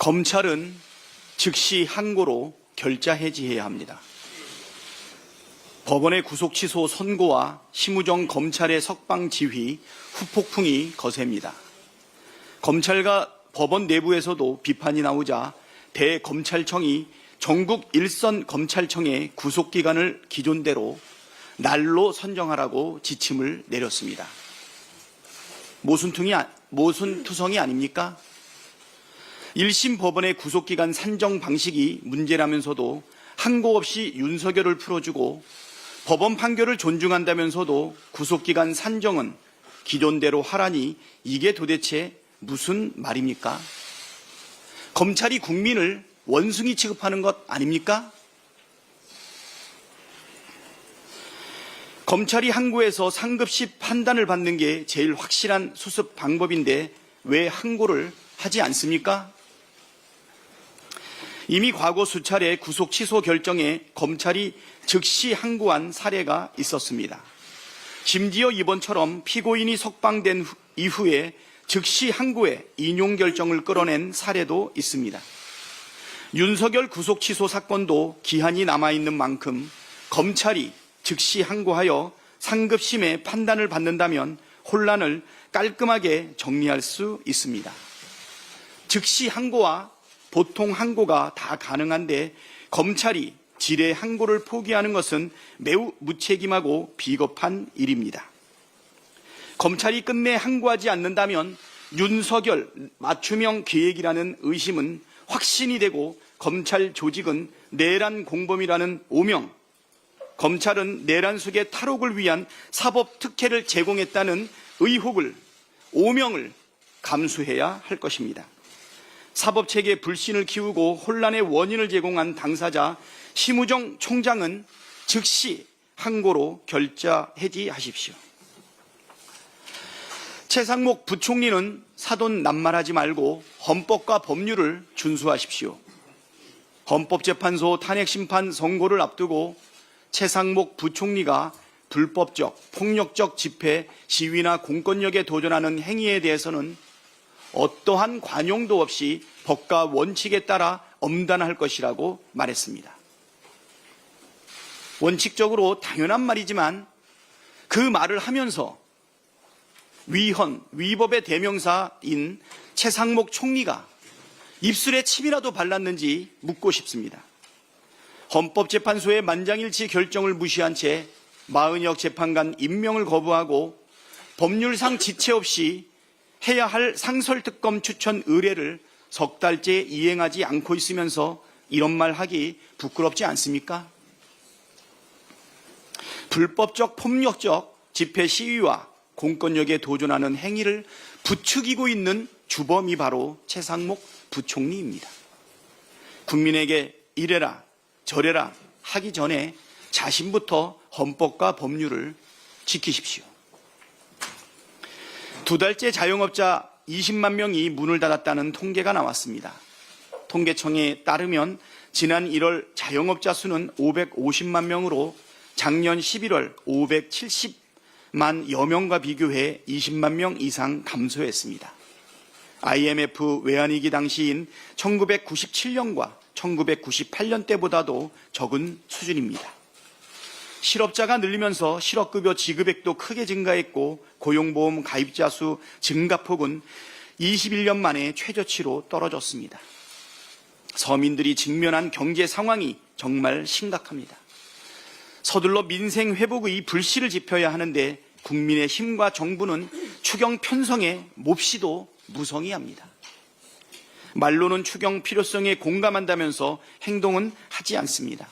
검찰은 즉시 항고로 결자 해지해야 합니다. 법원의 구속 취소 선고와 심우정 검찰의 석방 지휘, 후폭풍이 거셉니다. 검찰과 법원 내부에서도 비판이 나오자 대검찰청이 전국 일선 검찰청의 구속기간을 기존대로 날로 선정하라고 지침을 내렸습니다. 모순투성이 아닙니까? 1심 법원의 구속기간 산정 방식이 문제라면서도 항고 없이 윤석열을 풀어주고 법원 판결을 존중한다면서도 구속기간 산정은 기존대로 하라니 이게 도대체 무슨 말입니까? 검찰이 국민을 원숭이 취급하는 것 아닙니까? 검찰이 항고에서 상급시 판단을 받는 게 제일 확실한 수습 방법인데 왜 항고를 하지 않습니까? 이미 과거 수차례 구속 취소 결정에 검찰이 즉시 항고한 사례가 있었습니다. 심지어 이번처럼 피고인이 석방된 이후에 즉시 항고에 인용 결정을 끌어낸 사례도 있습니다. 윤석열 구속 취소 사건도 기한이 남아있는 만큼 검찰이 즉시 항고하여 상급심의 판단을 받는다면 혼란을 깔끔하게 정리할 수 있습니다. 즉시 항고와 보통 항고가 다 가능한데 검찰이 지레 항고를 포기하는 것은 매우 무책임하고 비겁한 일입니다. 검찰이 끝내 항고하지 않는다면 윤석열 맞춤형 계획이라는 의심은 확신이 되고 검찰 조직은 내란 공범이라는 오명, 검찰은 내란 속의 탈옥을 위한 사법 특혜를 제공했다는 의혹을, 오명을 감수해야 할 것입니다. 사법체계 불신을 키우고 혼란의 원인을 제공한 당사자 심우정 총장은 즉시 항고로 결자 해지하십시오. 최상목 부총리는 사돈 낱말하지 말고 헌법과 법률을 준수하십시오. 헌법재판소 탄핵심판 선고를 앞두고 최상목 부총리가 불법적, 폭력적 집회, 시위나 공권력에 도전하는 행위에 대해서는 어떠한 관용도 없이 법과 원칙에 따라 엄단할 것이라고 말했습니다. 원칙적으로 당연한 말이지만 그 말을 하면서 위법의 대명사인 최상목 총리가 입술에 침이라도 발랐는지 묻고 싶습니다. 헌법재판소의 만장일치 결정을 무시한 채 마은혁 재판관 임명을 거부하고 법률상 지체 없이 해야 할 상설특검 추천 의뢰를 석 달째 이행하지 않고 있으면서 이런 말 하기 부끄럽지 않습니까? 불법적 폭력적 집회 시위와 공권력에 도전하는 행위를 부추기고 있는 주범이 바로 최상목 부총리입니다. 국민에게 이래라 저래라 하기 전에 자신부터 헌법과 법률을 지키십시오. 2달째 자영업자 20만 명이 문을 닫았다는 통계가 나왔습니다. 통계청에 따르면 지난 1월 자영업자 수는 550만 명으로 작년 11월 570만 여명과 비교해 20만 명 이상 감소했습니다. IMF 외환위기 당시인 1997년과 1998년 때보다도 적은 수준입니다. 실업자가 늘리면서 실업급여 지급액도 크게 증가했고 고용보험 가입자 수 증가폭은 21년 만에 최저치로 떨어졌습니다. 서민들이 직면한 경제 상황이 정말 심각합니다. 서둘러 민생 회복의 불씨를 지펴야 하는데 국민의힘과 정부는 추경 편성에 몹시도 무성의합니다. 말로는 추경 필요성에 공감한다면서 행동은 하지 않습니다.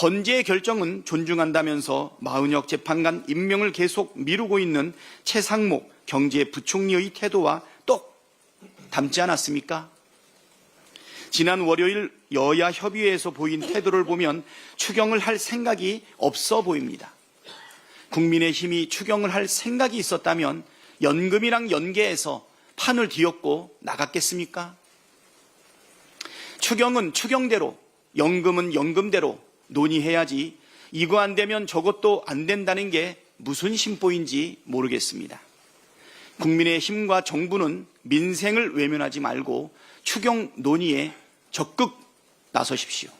헌재의 결정은 존중한다면서 마은혁 재판관 임명을 계속 미루고 있는 최상목 경제부총리의 태도와 똑 닮지 않았습니까? 지난 월요일 여야 협의회에서 보인 태도를 보면 추경을 할 생각이 없어 보입니다. 국민의힘이 추경을 할 생각이 있었다면 연금이랑 연계해서 판을 뒤엎고 나갔겠습니까? 추경은 추경대로, 연금은 연금대로 논의해야지 이거 안 되면 저것도 안 된다는 게 무슨 심보인지 모르겠습니다. 국민의힘과 정부는 민생을 외면하지 말고 추경 논의에 적극 나서십시오.